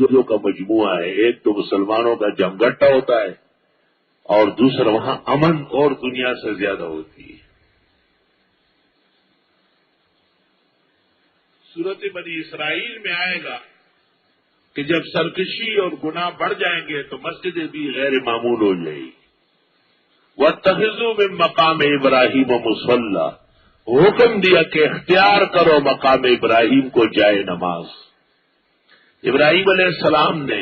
چیزوں کا مجموعہ ہے. ایک تو مسلمانوں کا جمگٹا ہوتا ہے اور دوسرا وہاں امن اور دنیا سے زیادہ ہوتی ہے. سورت بنی اسرائیل میں آئے گا کہ جب سرکشی اور گناہ بڑھ جائیں گے تو مسجدیں بھی غیر معمول ہو جائیں گی. وَاتَّخِذُوا مِن مقام ابراہیم مصلی، حکم دیا کہ اختیار کرو مقام ابراہیم کو جائے نماز. ابراہیم علیہ السلام نے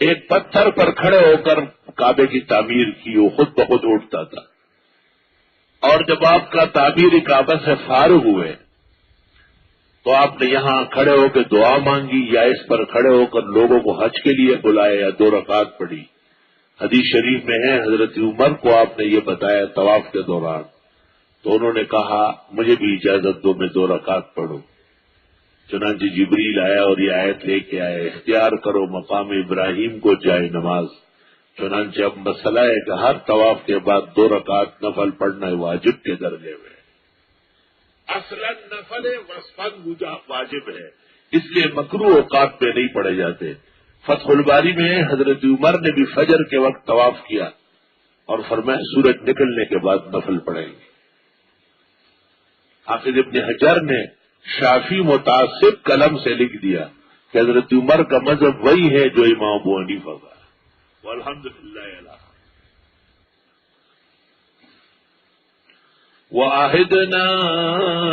ایک پتھر پر کھڑے ہو کر کعبے کی تعمیر کی، وہ خود بخود اٹھتا تھا. اور جب آپ کا تعمیر کعبہ سے فارغ ہوئے تو آپ نے یہاں کھڑے ہو کے دعا مانگی یا اس پر کھڑے ہو کر لوگوں کو حج کے لیے بلایا یا 2 رکعت پڑھی. حدیث شریف میں ہے حضرت عمر کو آپ نے یہ بتایا طواف کے دوران، تو انہوں نے کہا مجھے بھی اجازت دو میں 2 رکعت پڑھوں. چنانچہ جبریل آیا اور یہ آیت لے کے آئے اختیار کرو مقام ابراہیم کو جائے نماز. چنانچہ اب مسئلہ ہے کہ ہر طواف کے بعد 2 رکعت نفل پڑھنا واجب کے درجے میں. اصلاً نفل وصفاً واجب ہے، اس لیے مکروہ اوقات میں نہیں پڑھے جاتے. فتح الباری میں حضرت عمر نے بھی فجر کے وقت طواف کیا اور فرمایا سورج نکلنے کے بعد نفل پڑھیں گے. حافظ ابن حجر نے شافی متعصب قلم سے لکھ دیا کہ حضرت عمر کا مذہب وہی ہے جو امام ابو حنیفہ کا. والحمدللہ الہ. وَعَهِدْنَا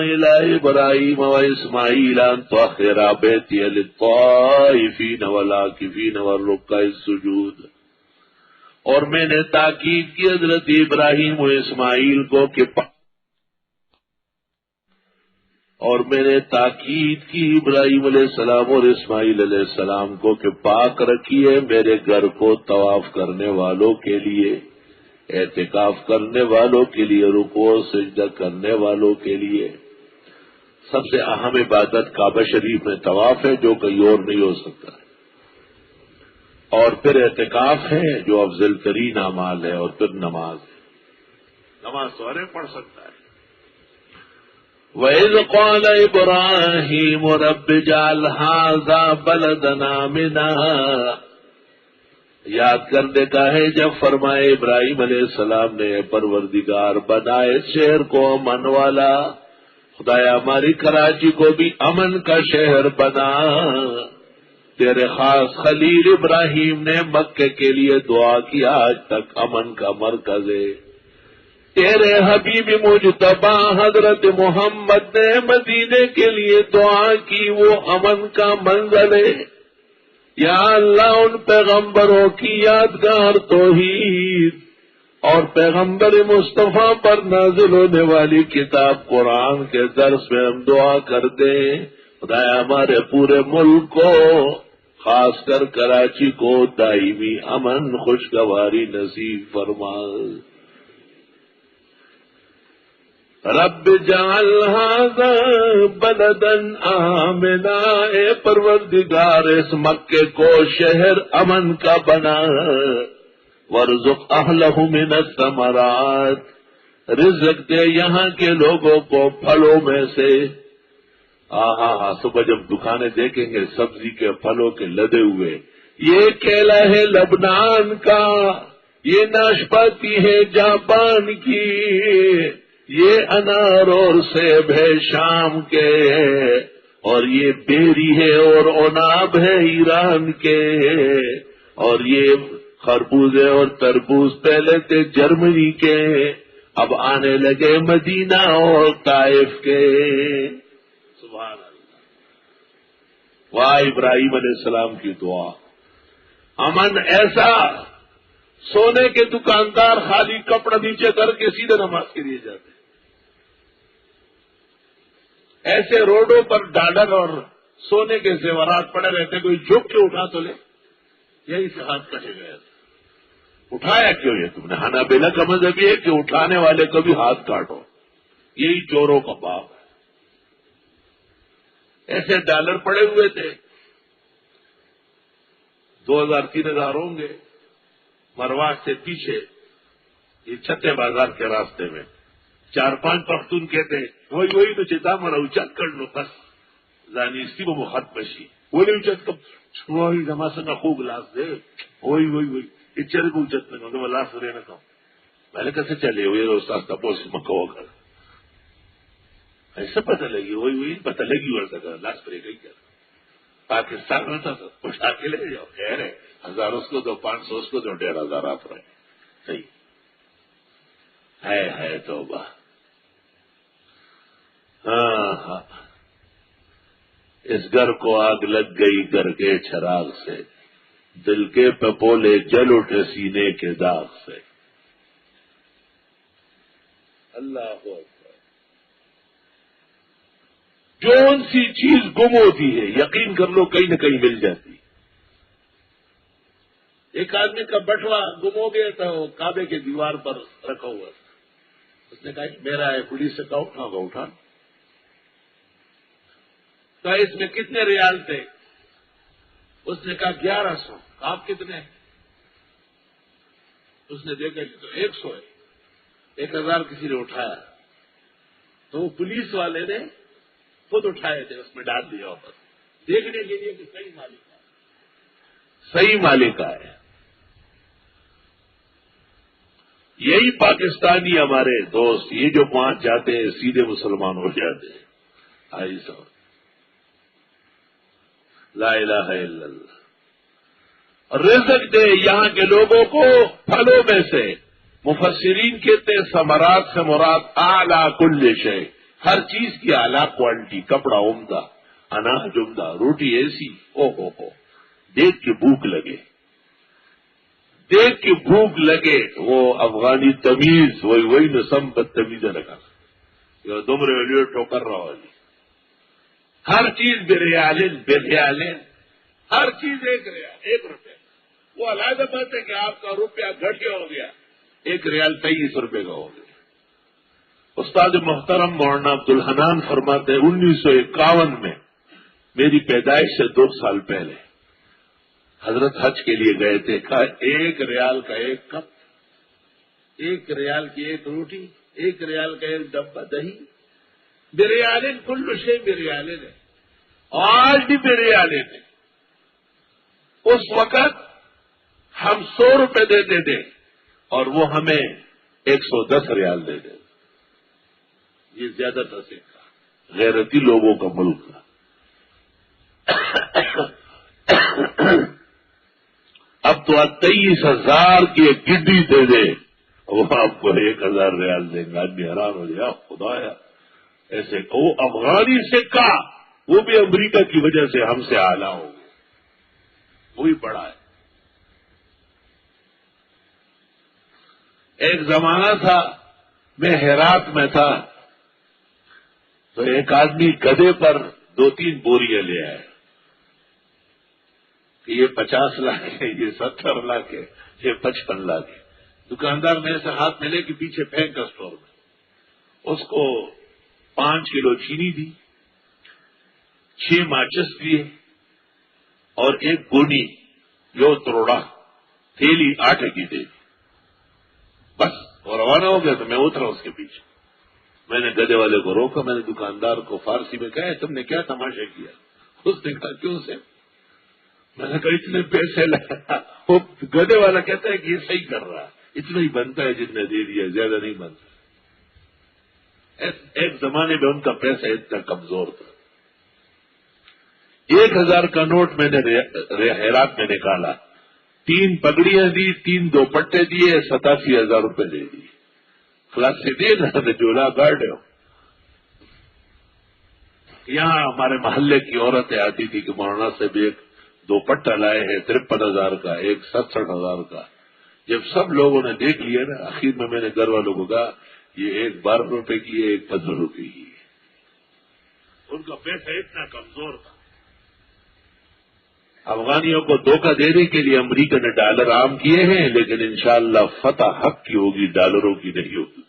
إِلَىٰ إِبْرَاهِيمَ وَإِسْمَاعِيلَ أَن طَهِّرَا بَيْتِيَ لِلطَّائِفِينَ وَالْعَاكِفِينَ وَالرُّكَّعِ السُّجُودِ. اور میں نے تاکید کی حضرت ابراہیم و اسماعیل کو کہ ابراہیم علیہ السلام اور اسماعیل علیہ السلام کو کہ پاک رکھیے میرے گھر کو طواف کرنے والوں کے لیے، اعتکاف کرنے والوں کے لیے، رکوع و سجدہ کرنے والوں کے لیے. سب سے اہم عبادت کعبہ شریف میں طواف ہے جو کہیں اور نہیں ہو سکتا، اور پھر اعتکاف ہے جو افضل ترین اعمال ہے، اور پھر نماز ہے. نماز تو ہر ایک پڑھ سکتا ہے. وَإِذْ قَالَ إِبْرَاهِيمُ رَبِّ اجْعَلْ هَٰذَا بَلَدًا آمِنًا. یاد کرنے کا ہے جب فرمائے ابراہیم علیہ السلام نے پروردگار بنا اس شہر کو امن والا. خدایا ہماری کراچی کو بھی امن کا شہر بنا. تیرے خاص خلیل ابراہیم نے مکے کے لیے دعا کی، آج تک امن کا مرکز ہے. تیرے حبیب مجتبی حضرت محمد نے مدینے کے لیے دعا کی، وہ امن کا منزل ہے. یا اللہ ان پیغمبروں کی یادگار توحید اور پیغمبر مصطفیٰ پر نازل ہونے والی کتاب قرآن کے درس میں ہم دعا کرتے ہیں. خدایا ہمارے پورے ملک کو، خاص کر کراچی کو دائمی امن خوشگواری نصیب فرما. رب اجعل ھذا بلدا آمنا. اے پروردگار اس مکے کو شہر امن کا بنا. وارزق اہلہ من الثمرات. رزق دے یہاں کے لوگوں کو پھلوں میں سے. صبح جب دکانیں دیکھیں گے سبزی کے پھلوں کے لدے ہوئے، یہ کیلا ہے لبنان کا، یہ ناشپاتی ہے جاپان کی، یہ انار اور سیب ہے شام کے، اور یہ بیری ہے اور عناب ہے ایران کے، اور یہ خربوزے اور تربوز پہلے تھے جرمنی کے، اب آنے لگے مدینہ اور طائف کے. سبحان اللہ. واہ ابراہیم علیہ السلام کی دعا. امن ایسا، سونے کے دکاندار خالی کپڑا نیچے کر کے سیدھے نماز کے لیے جاتے. ایسے روڈوں پر ڈالر اور سونے کے زیورات پڑے رہتے، کوئی جھک کے اٹھا تو لے. یہی سے ہاتھ کٹے گئے. اٹھایا کیوں یہ تم نے؟ حنابلہ کا مذہب یہ ہے کہ اٹھانے والے کو بھی ہاتھ کاٹو. یہی چوروں کا باپ ہے. ایسے ڈالر پڑے ہوئے تھے، 2000-3000 ہوں گے. مرواز سے پیچھے یہ چھتے بازار کے راستے میں 4-5 پختون کہتے ہیں وہی تو چیتا مرا اچت کر لو بس زانیستی وہ مخت بشی وہی اچت وہی جماسنگا خوب لاس دے وہی اچر کو اچت میں لاس رہنا کہوں میں نے کیسے چلے ہوئے استاد تپوس مکو کر ایسے پتہ لگی وہی پتہ لگی اور تک لاس پڑے گئی کیا پاکستان میں تھا اٹھا کے لے جاؤ خیر ہے 1000 اس کو دو 500 اس کو دو 1500 آپ رہے صحیح ہے توبہ ہاں اس گھر کو آگ لگ گئی گھر کے چراغ سے دل کے پپولے جل اٹھے سینے کے داغ سے اللہ اکبر جون سی چیز گم ہوتی ہے یقین کر لو کہیں نہ کہیں مل جاتی. ایک آدمی کا بٹوا گم ہو گیا تھا وہ کعبے کے دیوار پر رکھا ہوا تھا. اس نے کہا میرا ہے پولیس سے کہا اٹھا تو اس میں کتنے ریال تھے؟ اس نے کہا 1100. آپ کتنے؟ اس نے دیکھا کہ تو 100 ہے. 1000 کسی نے اٹھایا تو وہ پولیس والے نے خود اٹھائے تھے اس میں ڈال دیا واپس دیکھنے کے لیے کہ صحیح مالک ہے. یہی پاکستانی ہمارے دوست یہ جو پہنچ جاتے ہیں سیدھے مسلمان ہو جاتے ہیں. آئی صاحب لا الہ الا اللہ. رزق دے یہاں کے لوگوں کو پھلوں میں سے. مفسرین کہتے ہیں ثمرات سے مراد اعلی کل شے ہر چیز کی اعلیٰ کوالٹی. کپڑا عمدہ اناج عمدہ روٹی ایسی ہو دیکھ کے بھوک لگے وہ افغانی تمیز وہی نسم بدتمیز لگا دم ریلیو ٹوکر رہا والی ہر چیز بریالین ہر چیز 1 ریال 1 روپے. وہ علیحدہ بات ہے کہ آپ کا روپیہ گھٹ گیا ہو گیا 1 ریال 23 روپے کا ہو گیا. استاد محترم مولانا عبدالحنان فرماتے ہیں 1951 میں میری پیدائش سے 2 سال پہلے حضرت حج کے لیے گئے تھے. کہا 1 ریال کا 1 کپ 1 ریال کی 1 روٹی 1 ریال کا 1 ڈبہ دہی. بریالین کل شے بریالین ہے. آج بھی بریالین ہے. اس وقت ہم 100 روپے دیتے تھے اور وہ ہمیں 110 ریال دیتے تھے. یہ زیادہ تر سکھا غیرتی لوگوں کا ملک تھا. اب تو 23,000 کی ایک گڈی دے دے وہ آپ کو 1,000 ریال دیں گے. آدمی حیران ہو جائے خدایا ایسے وہ افغانی سکہ وہ بھی امریکہ کی وجہ سے ہم سے اعلیٰ ہو گئے. وہی بڑا ہے. ایک زمانہ تھا میں ہرات میں تھا تو ایک آدمی گدھے پر 2-3 بوریاں لے آئے کہ یہ 50 لاکھ ہے یہ 70 لاکھ ہے یہ 55 لاکھ ہے. دکاندار میرے سے ہاتھ ملے کہ پیچھے پھینک اسٹور میں. اس کو 5 کلو چینی دی 6 ماچس دیے اور 1 گونی جو تروڑا تھیلی آٹے کی دے دی. بس وہ روانہ ہو گیا تو میں اترا اس کے پیچھے. میں نے گدھے والے کو روکا. میں نے دکاندار کو فارسی میں کہا تم نے کیا تماشا کیا؟ اس نے کہا کیوں سے؟ میں نے کہا اتنے پیسے لگا. وہ گدھے والا کہتا ہے کہ یہ صحیح کر رہا اتنا ہی بنتا ہے جتنے دے دیا زیادہ نہیں بنتا. ایک زمانے میں ان کا پیسہ اتنا کمزور تھا. 1000 کا نوٹ میں نے ہیرات میں نکالا 3 پگڑیاں دی 3 دوپٹے دیے 87,000 روپے دے دیے. خلاص سے دے رہا تھا جولا گارڈ ہو. یہاں ہمارے محلے کی عورتیں آتی تھی کہ مولانا سے بھی ایک دوپٹہ لائے ہیں 53,000 کا ایک 67,000 کا. جب سب لوگوں نے دیکھ لیا نا آخر میں نے گھر والوں کو کہا یہ ایک 12 روپے کی ہے ایک 15 روپے کی ہے. ان کا پیسہ اتنا کمزور تھا. افغانیوں کو دھوکہ دینے کے لیے امریکہ نے ڈالر عام کیے ہیں لیکن انشاءاللہ فتح حق کی ہوگی ڈالروں کی نہیں ہوگی.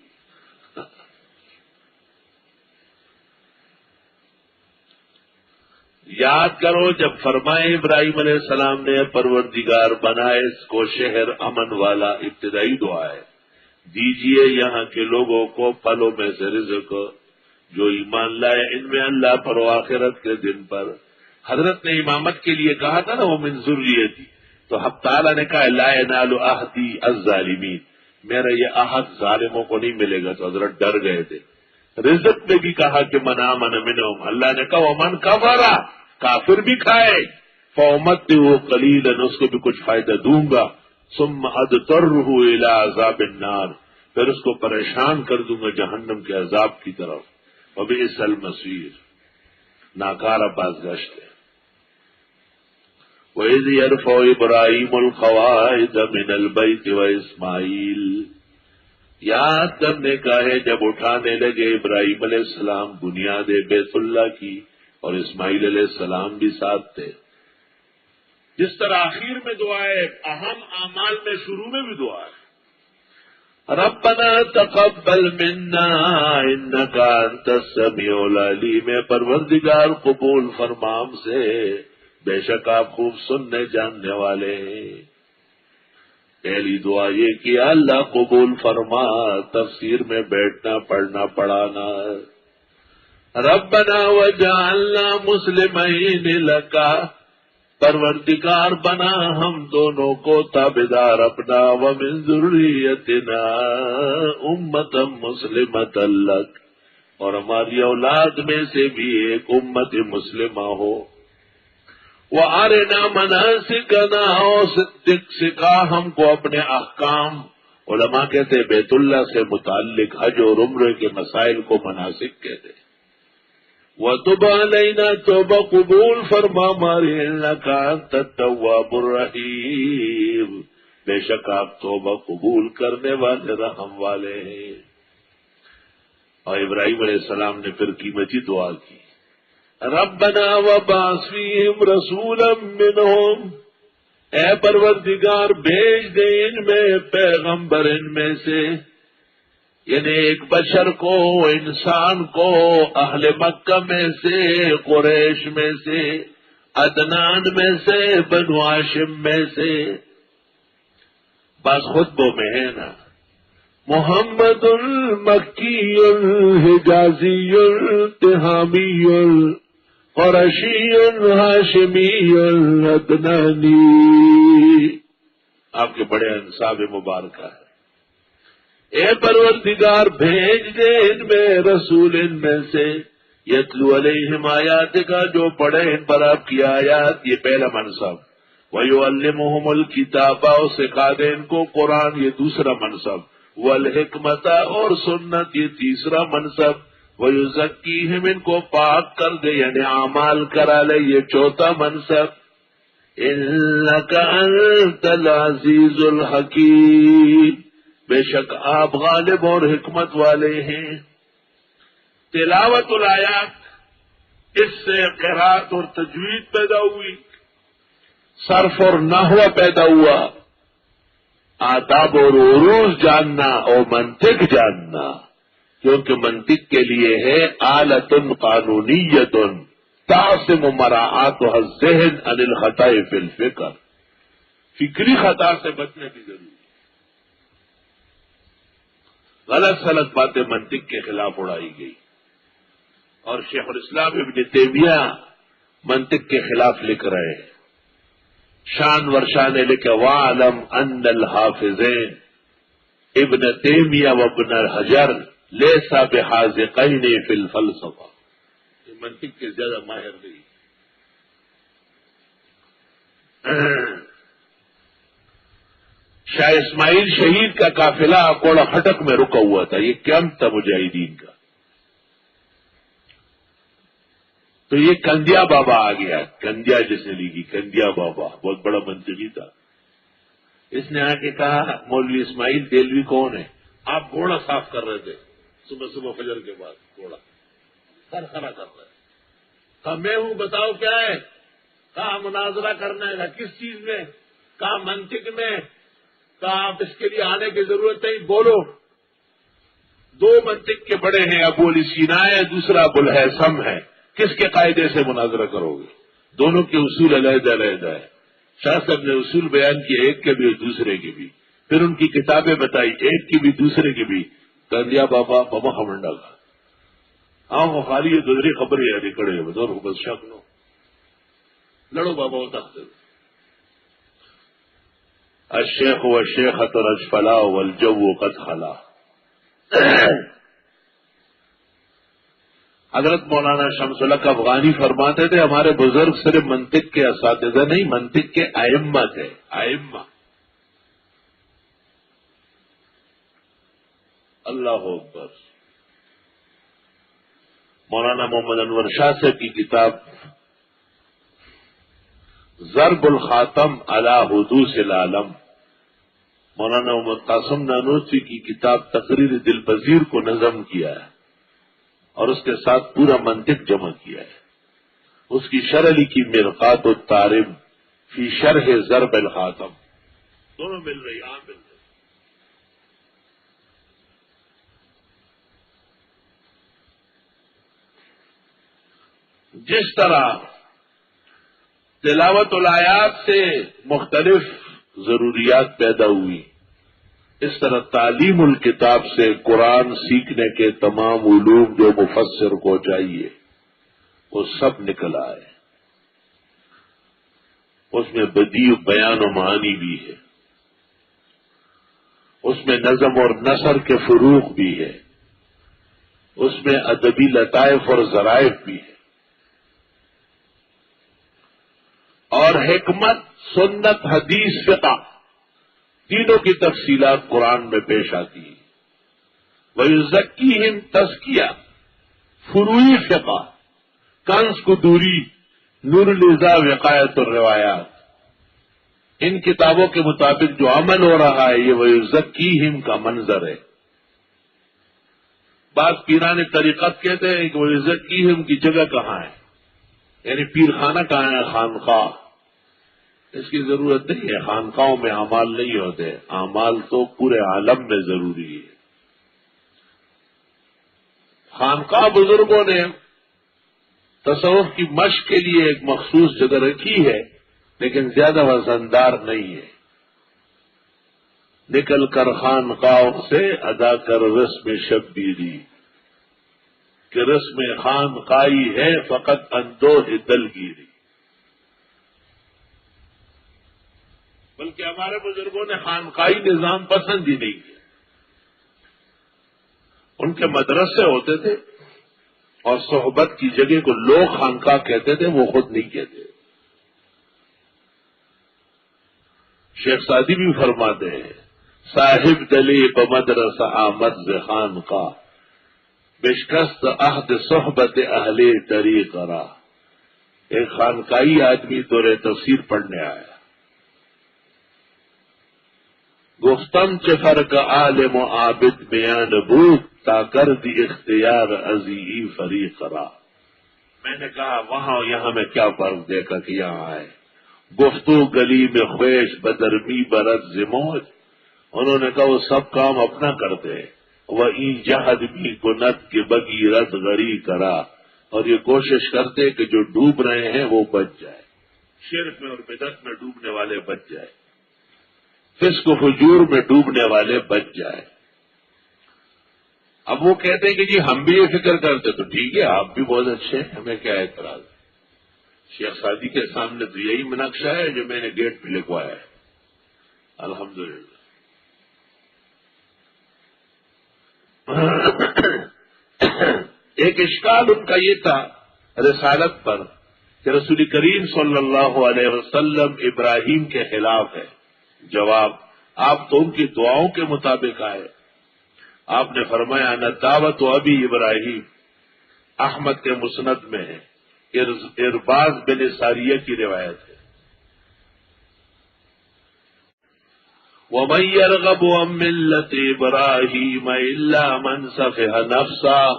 یاد کرو جب فرمائے ابراہیم علیہ السلام نے پروردگار بنائے اس کو شہر امن والا ابتدائی دعا ہے دیجئے یہاں کے لوگوں کو پھلوں میں سے رزق جو ایمان لائے ان میں اللہ پر و آخرت کے دن پر حضرت نے امامت کے لیے کہا تھا نا وہ من ذریتی، تو حق تعالیٰ نے کہا لا ینال عہدی الظالمین، میرا یہ عہد ظالموں کو نہیں ملے گا، تو حضرت ڈر گئے تھے۔ رزق میں بھی کہا کہ من آمن منہم، اللہ نے کہا ومن کفر، کافر بھی کھائے، فامتعہ قلیلا، اس کو بھی کچھ فائدہ دوں گا، ثم اضطرہ الی عذاب النار، پھر اس کو پریشان کر دوں گا جہنم کے عذاب کی طرف، وبئس المصیر، ناکارہ بازگشت ہے۔ وَإِذْ يَرْفَعُ إِبْرَاهِيمُ الْقَوَاعِدَ مِنَ الْبَيْتِ وَإِسْمَاعِيلُ، یاد کرنے کا ہے جب اٹھانے لگے ابراہیم علیہ السلام بنیاد بیت اللہ کی، اور اسماعیل علیہ السلام بھی ساتھ تھے۔ جس طرح آخر میں دعا ہے، اہم اعمال میں شروع میں بھی دعا ہے، ربنا تقبل منا انک انت السمیع العلیم، پروردگار قبول فرما ہم سے، بے شک آپ خوب سننے جاننے والے ہیں۔ پہلی دعا یہ کہ اللہ قبول فرما، تفسیر میں بیٹھنا پڑھنا پڑھانا۔ ربنا وجعلنا مسلمین لک، پروردگار بنا ہم دونوں کو تابعدار اپنا، ومن ذریتنا امتا مسلمتا لک، اور ہماری اولاد میں سے بھی ایک امت مسلمہ ہو۔ وَأَرِنَا مَنَاسِكَنَا، اور سکھا ہم کو اپنے احکام۔ علماء کہتے بیت اللہ سے متعلق حج اور عمرے کے مسائل کو مناسک کہتے۔ وَتُبْ عَلَيْنَا، توبہ قبول فرما ہماری، إِنَّكَ أَنْتَ التَّوَّابُ الرَّحِيمُ، بے شک آپ توبہ قبول کرنے والے رحم والے ہیں۔ اور ابراہیم علیہ السلام نے پھر قیمتی دعا کی، ربنا وبعث فیہم رسولا منہم، اے پروردگار بھیج دے ان میں پیغمبر ان میں سے، یعنی ایک بشر کو، انسان کو، اہل مکہ میں سے، قریش میں سے، عدنان میں سے، بنو ہاشم میں سے، بس خطبوں میں ہے نا، محمد المکی الحجازی التہامی قرشی ہاشمی العدنانی، آپ کے بڑے انصاب مبارکہ ہے۔ اے پروردگار بھیج دے ان میں رسول ان میں سے، یتلو علیہم آیات کا، جو پڑھے ان پر آپ کی آیات، یہ پہلا منصب، ویعلمہم الکتاب، اور سکھا دے ان کو قرآن، یہ دوسرا منصب، والحکمت، اور سنت، یہ تیسرا منصب، ویزکیہم، ان کو پاک کر دے یعنی اعمال کرا لے، یہ چوتھا منصب، انک انت العزیز الحکیم، بے شک آپ غالب اور حکمت والے ہیں۔ تلاوت الآیات، اس سے قرات اور تجوید پیدا ہوئی، صرف اور نحو پیدا ہوا، آداب اور عروض جاننا اور منطق جاننا، کیونکہ منطق کے لیے ہے آلۃ قانونیۃ تعصم مراعاتها الذہن عن الخطأ فی الفکر، فکری خطا سے بچنے کی ضرورت، غلط سلط باتیں منطق کے خلاف اڑائی گئی، اور شیخ الاسلام ابن تیمیہ منطق کے خلاف لکھ رہے ہیں، شان ورشانے لکھے، وَاعْلَمْ أَنَّ الْحَافِظَيْنِ ابن تیمیہ وابن حجر لیسا بحاذقین فی الفلسفہ، یہ منطق کے زیادہ ماہر نہیں۔ شاہ اسماعیل شہید کا قافلہ کوڑا خٹک میں رکا ہوا تھا، یہ کیمپ تھا مجاہدین کا، تو یہ کندیا بابا آ گیا، کندیا جس نے لکھی، کندیا بابا بہت بڑا منطقی تھا، اس نے آ کے کہا مولوی اسماعیل دہلوی کون ہے؟ آپ گھوڑا صاف کر رہے تھے صبح صبح فجر کے بعد، گھوڑا خرخرا کر رہے، کہا میں ہوں، بتاؤ کیا ہے؟ کہا مناظرہ کرنا ہے، کس چیز میں؟ کہا منطق میں، کہا آپ اس کے لیے آنے کی ضرورت نہیں، بولو۔ دو منطق کے بڑے ہیں، ابو علی سینا ہے، دوسرا ابو الہیثم ہے، کس کے قاعدے سے مناظرہ کرو گے؟ دونوں کے اصول علیحدہ علیحدہ ہے، شاہ صاحب نے اصول بیان کیے، ایک کے بھی اور دوسرے کے بھی، پھر ان کی کتابیں بتائی، ایک کی بھی دوسرے کی بھی، کندیا بابا بابا خمنڈا کا، ہاں وہ خالی یہ دوسری خبریں یاد کڑے بدور بس شک نو، لڑو بابا تخت الشیخ والشیخۃ الاجفلا والجو قد خلا. حضرت مولانا شمس الحق افغانی فرماتے تھے ہمارے بزرگ صرف منطق کے اساتذہ نہیں، منطق کے ائمہ تھے. ائمہ اللہ اکبر. مولانا محمد انور شاہ صاحب کی کتاب ضرب الخاتم علی حدوث العالم، مولانا محمد قاسم نانوتوی کی کتاب تقریر دل پذیر کو نظم کیا ہے اور اس کے ساتھ پورا منطق جمع کیا ہے. اس کی شرح لکھی مرقات الطارم فی شرح ضرب الخاتم. دونوں مل رہی، مل رہی. جس طرح تلاوت الآیات سے مختلف ضروریات پیدا ہوئی، اس طرح تعلیم الکتاب سے قرآن سیکھنے کے تمام علوم جو مفسر کو چاہیے وہ سب نکل آئے. اس میں بدیع بیان و معانی بھی ہے، اس میں نظم اور نثر کے فروغ بھی ہے، اس میں ادبی لطائف اور ظرائف بھی ہے، اور حکمت، سنت، حدیث، فقہ تینوں کی تفصیلات قرآن میں پیش آتی ہیں. وَيُزَكِّيهِمْ تَزْكِيَةً فروعی فقہ، کنز کو دوری، نور الزا وقایت الروایات، ان کتابوں کے مطابق جو عمل ہو رہا ہے یہ وَيُزَكِّيهِمْ کا منظر ہے. بعض پیران طریقت کہتے ہیں کہ وَيُزَكِّيهِمْ کی جگہ کہاں ہے، یعنی پیر خانہ کہاں ہے، خانقاہ. اس کی ضرورت نہیں ہے، خانقاہوں میں اعمال نہیں ہوتے، اعمال تو پورے عالم میں ضروری ہے. خانقاہ بزرگوں نے تصوف کی مشق کے لیے ایک مخصوص جگہ رکھی ہے، لیکن زیادہ وزندار نہیں ہے. نکل کر خانقاہوں سے ادا کر رسم شبیری، کہ رسم خانقاہی ہے فقط اندوہ دلگیری. بلکہ ہمارے بزرگوں نے خانقاہی نظام پسند ہی نہیں کیا. ان کے مدرسے ہوتے تھے اور صحبت کی جگہ کو لوگ خانقاہ کہتے تھے، وہ خود نہیں کہتے. شیخ سعدی بھی فرماتے ہیں صاحب دلی بمدرسہ آمد ز خانقاہ، بشکست عہد صحبت اہل طریق را. ایک خانقاہی آدمی دور تفسیر پڑھنے آیا، گفتم چه فرق عالم و عابد بیان بود تا کر دی اختیار ازی فریق را. میں نے کہا وہاں یہاں میں کیا فرق دیکھا کہ یہاں آئے. گفتو گلی میں خویش بدرمی برد زموج، انہوں نے کہا وہ سب کام اپنا کرتے ہیں. وہ این جہد بھی کنت کے بگی رد غری کرا، اور یہ کوشش کرتے کہ جو ڈوب رہے ہیں وہ بچ جائے، شرک میں اور بدعت میں ڈوبنے والے بچ جائے، فسق و فجور میں ڈوبنے والے بچ جائے. اب وہ کہتے ہیں کہ جی ہم بھی یہ فکر کرتے، تو ٹھیک ہے آپ بھی بہت اچھے ہیں، ہمیں کیا اعتراض. شیخ سعدی کے سامنے تو یہی نقشہ ہے جو میں نے گیٹ پہ لکھوایا ہے. الحمدللہ. ایک اشکال ان کا یہ تھا رسالت پر کہ رسول کریم صلی اللہ علیہ وسلم ابراہیم کے خلاف ہے. جواب، آپ تو ان کی دعاؤں کے مطابق آئے. آپ نے فرمایا نہ دعوت و ابی ابراہیم، احمد کے مسند میں ہے، ارباز بن ساریہ کی روایت ہے. وَمَن يَرْغَبُ عَن مِّلَّةِ إِبْرَاهِيمَ إِلَّا مَن سَفِهَ نَفْسَهُ.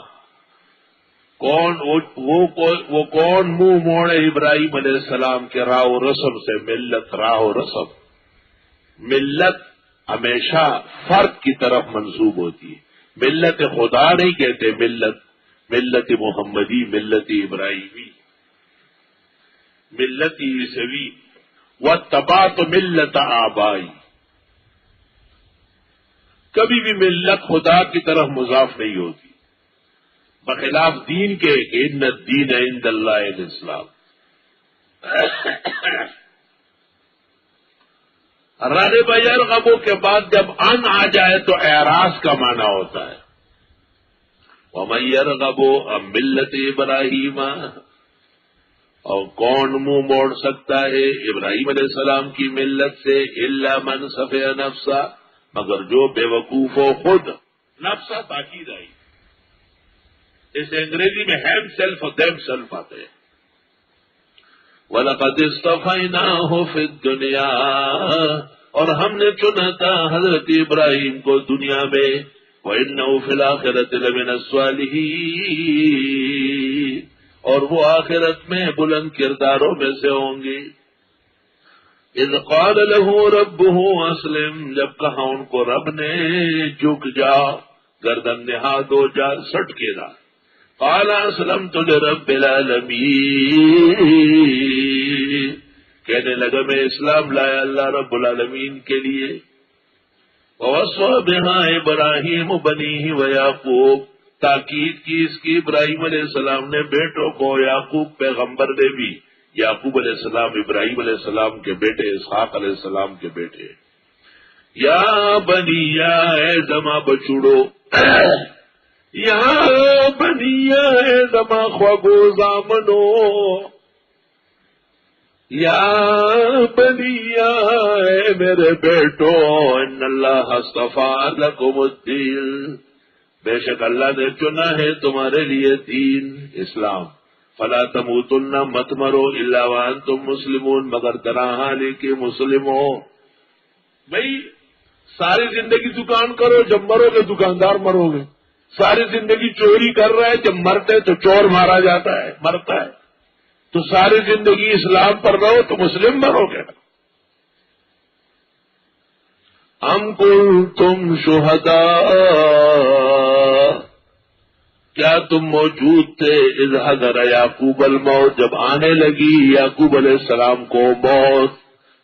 وہ کون منہ موڑے ابراہیم علیہ السلام کے راہ و رسم سے. ملت، راہ و رسم. ملت ہمیشہ فرد کی طرف منسوب ہوتی ہے. ملت خدا نہیں کہتے، ملت محمدی، ملت ابراہیمی، ملت عیسوی. واتبعت ملت آبائی. کبھی بھی ملت خدا کی طرف مضاف نہیں ہوتی، بخلاف دین کے کہ ان الدین عند اللہ الاسلام. رغب یرغب کے بعد جب ان آ جائے تو اعراض کا معنی ہوتا ہے. ومن یرغب عن ملت ابراہیم، اور کون منہ موڑ سکتا ہے ابراہیم علیہ السلام کی ملت سے، الا من سفہ نفسا، مگر جو بے وقوف ہو خود. نفسا تاکید آئی، اس انگریزی میں ہیم سیلف اور دیم سیلف آتے ہیں. وَلَقَدِ اصْطَفَيْنَاهُ فِي الدُّنْيَا، اور ہم نے چنا تھا حضرت ابراہیم کو دنیا میں. وَإِنَّهُ فِي الْآخِرَةِ لَمِنَ الصَّالِحِينَ، اور وہ آخرت میں بلند کرداروں میں سے ہوں گے. اذ قال له ربه اسلم، جب کہا ان کو رب نے جھک جا، گردن نہاد ہو جا، سٹ کے رہا. قال اسلمت لرب العالمین، کہنے لگا میں اسلام لایا اللہ رب العالمین کے لیے. ووصى بها ابراہیم بنیہ ویعقوب، تاکید کی اس کی ابراہیم علیہ السلام نے بیٹوں کو، یعقوب پیغمبر نے بھی. یعقوب علیہ السلام ابراہیم علیہ السلام کے بیٹے، اسحاق علیہ السلام کے بیٹے. یا بنی، یا اے زما بچوڑو، یا بنی اے زما خوگو زامنو، یا بنی اے میرے بیٹو، ان اللہ اصطفیٰ لکم الدین، بے شک اللہ نے چنا ہے تمہارے لیے دین اسلام. فلا تموتن، مت مرو، الا وانتم مسلمون، مگر تنہا لے کے مسلم ہو. بھائی ساری زندگی دکان کرو، جب مرو گے دکاندار مرو گے. ساری زندگی چوری کر رہا ہے، جب مرتے تو چور مارا جاتا ہے، مرتا ہے. تو ساری زندگی اسلام پر رہو تو مسلم مرو گے. ام کنتم شہداء، کیا تم موجود تھے اذ حضر یعقوب الموت، جب آنے لگی یعقوب علیہ السلام کو موت.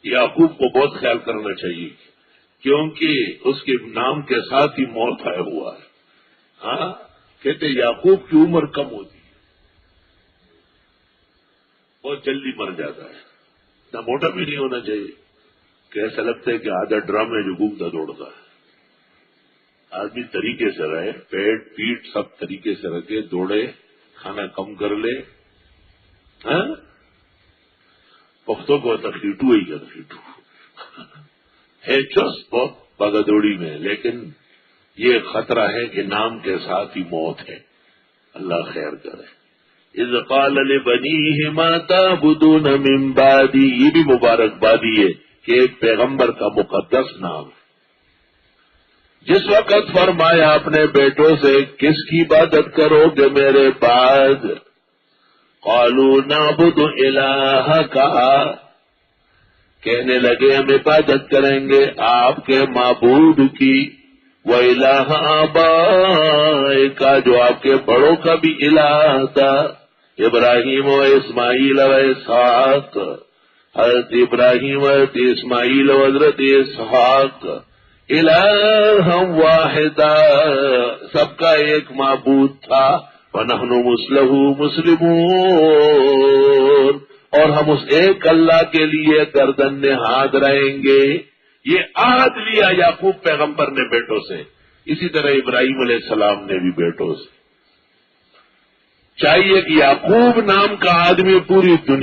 یعقوب کو بہت خیال کرنا چاہیے کیونکہ اس کے نام کے ساتھ ہی موت آیا ہوا ہے. ہاں کہتے یعقوب کی عمر کم ہوتی ہے، بہت جلدی مر جاتا ہے. نہ موٹا بھی نہیں ہونا چاہیے کہ ایسا لگتا ہے کہ آدھا ڈرم ہے جو گھومتا دوڑتا ہے. آدمی طریقے سے رہے، پیٹ پیٹ سب طریقے سے رکھے، دوڑے، کھانا کم کر لے. ہاں پختوں کو تخلیٹو ہی کا تخلیٹو ہے چست بہت بگا دوڑی میں، لیکن یہ خطرہ ہے کہ نام کے ساتھ ہی موت ہے. اللہ خیر کرے. اذ قال لبنیہ ما تعبدون من بعدی، یہ بھی مبارکبادی ہے کہ ایک پیغمبر کا مقدس نام ہے. جس وقت فرمایا اپنے بیٹوں سے کس کی عبادت کرو گے میرے بعد. قالوا نعبد الہک، کہنے لگے ہم عبادت کریں گے آپ کے معبود کی. وَإِلَٰهَ آبَائِكَ، جو آپ کے بڑوں کا بھی الہ تھا، ابراہیم و اسماعیل و اسحاق، حضرت ابراہیم و حضرت اسماعیل و حضرت اسحاق. الہ واحدہ، سب کا ایک معبود تھا. وَنَحْنُ لَهُ مُسْلِمُونَ، اور ہم اس ایک اللہ کے لیے گردن نہاد رہیں گے. یہ عہد لیا یعقوب پیغمبر نے بیٹوں سے، اسی طرح ابراہیم علیہ السلام نے بھی بیٹوں سے. چاہیے کہ یعقوب نام کا آدمی پوری دنیا